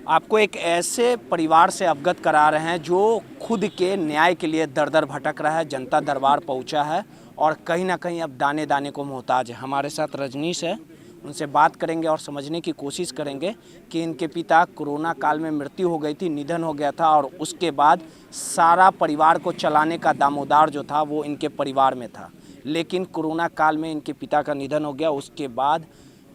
आपको एक ऐसे परिवार से अवगत करा रहे हैं जो खुद के न्याय के लिए दर दर भटक रहा है, जनता दरबार पहुंचा है और कहीं ना कहीं अब दाने दाने को मोहताज है। हमारे साथ रजनीश है, उनसे बात करेंगे और समझने की कोशिश करेंगे कि इनके पिता कोरोना काल में मृत्यु हो गई थी, निधन हो गया था और उसके बाद सारा परिवार को चलाने का दामोदार जो था वो इनके परिवार में था। लेकिन कोरोना काल में इनके पिता का निधन हो गया, उसके बाद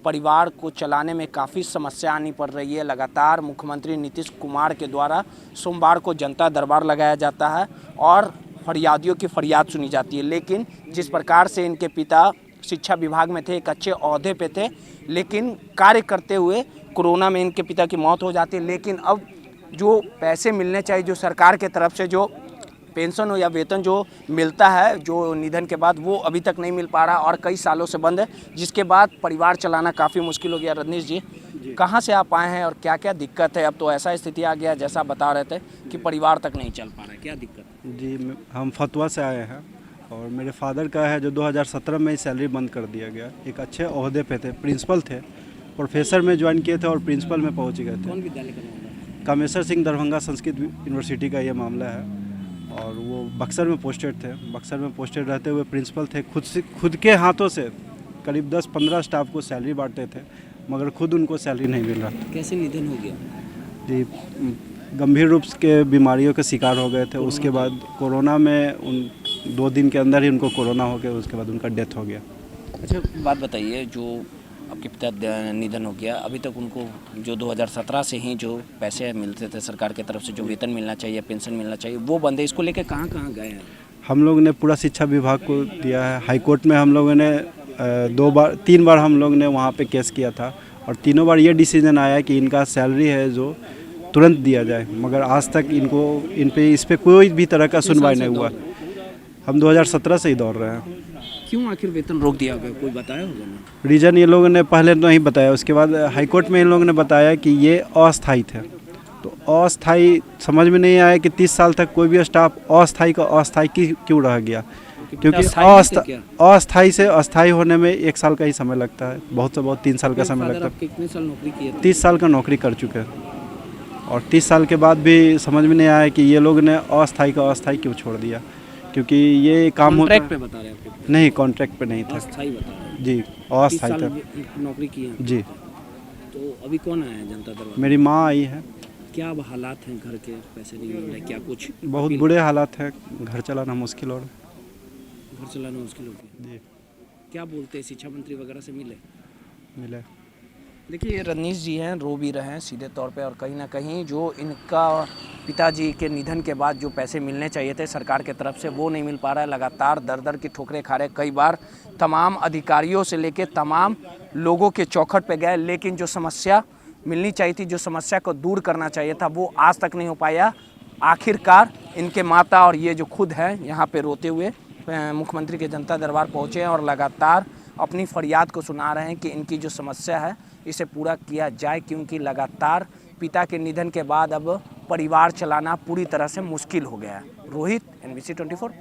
परिवार को चलाने में काफ़ी समस्या आनी पड़ रही है। लगातार मुख्यमंत्री नीतीश कुमार के द्वारा सोमवार को जनता दरबार लगाया जाता है और फरियादियों की फरियाद सुनी जाती है। लेकिन जिस प्रकार से इनके पिता शिक्षा विभाग में थे, एक अच्छे ओहदे पे थे, लेकिन कार्य करते हुए कोरोना में इनके पिता की मौत हो जाती है। लेकिन अब जो पैसे मिलने चाहिए, जो सरकार के तरफ से जो पेंशन हो या वेतन जो मिलता है जो निधन के बाद, वो अभी तक नहीं मिल पा रहा और कई सालों से बंद है, जिसके बाद परिवार चलाना काफ़ी मुश्किल हो गया। रजनीश जी, कहाँ से आप आए हैं और क्या क्या दिक्कत है? अब तो ऐसा स्थिति आ गया जैसा बता रहे थे कि परिवार तक नहीं चल पा रहा है, क्या दिक्कत है? जी, हम फतवा से आए हैं और मेरे फादर का है जो 2017 में ही सैलरी बंद कर दिया गया। एक अच्छे ओहदे पे थे, प्रिंसिपल थे, प्रोफेसर में ज्वाइन किए थे और प्रिंसिपल में पहुँच गए थे। कौन विद्यालय का मामला? कामेश्वर सिंह दरभंगा संस्कृत यूनिवर्सिटी का ये मामला है और वो बक्सर में पोस्टेड थे। बक्सर में पोस्टेड रहते हुए प्रिंसिपल थे, खुद के हाथों से करीब 10-15 स्टाफ को सैलरी बांटते थे, मगर खुद उनको सैलरी नहीं मिल रहा था। कैसे निधन हो गया? जी, गंभीर रूप के बीमारियों के शिकार हो गए थे। उसके बाद कोरोना में 2 दिन के अंदर ही उनको कोरोना हो गया, उसके बाद उनका डेथ हो गया। अच्छा, बात बताइए, जो आपके पिता निधन हो गया, अभी तक उनको जो 2017 से ही जो पैसे मिलते थे सरकार की तरफ से, जो वेतन मिलना चाहिए, पेंशन मिलना चाहिए, वो बंद है। इसको लेकर कहाँ कहाँ गए हैं? हम लोग ने पूरा शिक्षा विभाग को दिया है। हाई कोर्ट में हम लोगों ने 3 बार हम लोग ने वहाँ पे केस किया था और तीनों बार ये डिसीजन आया कि इनका सैलरी है जो तुरंत दिया जाए, मगर आज तक इस पे कोई भी तरह का सुनवाई नहीं हुआ। हम 2017 से ही दौड़ रहे हैं। क्यों आखिर वेतन रोक दिया गया, कोई बताया होगा ना? रीज़न ये लोगों ने पहले तो नहीं बताया, उसके बाद हाई कोर्ट में इन लोगों ने बताया कि ये अस्थायी थे। तो अस्थायी समझ में नहीं आया कि 30 साल तक कोई भी स्टाफ अस्थायी का अस्थायी क्यों रह गया, क्योंकि अस्थायी से अस्थायी होने में 1 साल का ही समय लगता है, बहुत से बहुत 3 साल का समय लगता है। कितने साल नौकरी किए? 30 साल का नौकरी कर चुके हैं और 30 साल के बाद भी समझ में नहीं आया कि ये लोग ने अस्थायी का अस्थायी क्यों छोड़ दिया, क्योंकि ये काम होता है। कॉन्ट्रैक्ट पे बता रहे हैं? नहीं, कॉन्ट्रैक्ट पे नहीं था। अस्थायी बता रहे हैं? जी, अस्थायी था। नौकरी की है जी। तो अभी कौन आया है जनता दरबार? मेरी माँ आई है। क्या अब हालात हैं घर के? पैसे नहीं मिल रहे, क्या कुछ? बहुत बुरे हालात हैं, घर चलाना मुश्किल और घर चलाना मुश्किल हो गया। जी। क्या बोलते हैं, शिक्षा मंत्री वगैरह से मिले? देखिए, ये रजनीश जी हैं, रो भी रहे हैं सीधे तौर पे और कहीं ना कहीं जो इनका पिताजी के निधन के बाद जो पैसे मिलने चाहिए थे सरकार के तरफ से, वो नहीं मिल पा रहा है। लगातार दर दर की ठोकरें खा रहे, कई बार तमाम अधिकारियों से लेके तमाम लोगों के चौखट पे गए, लेकिन जो समस्या मिलनी चाहिए थी, जो समस्या को दूर करना चाहिए था, वो आज तक नहीं हो पाया। आखिरकार इनके माता और ये जो खुद हैं यहाँ पे रोते हुए मुख्यमंत्री के जनता दरबार पहुँचे हैं और लगातार अपनी फरियाद को सुना रहे हैं कि इनकी जो समस्या है इसे पूरा किया जाए, क्योंकि लगातार पिता के निधन के बाद अब परिवार चलाना पूरी तरह से मुश्किल हो गया है। रोहित, NBC 24।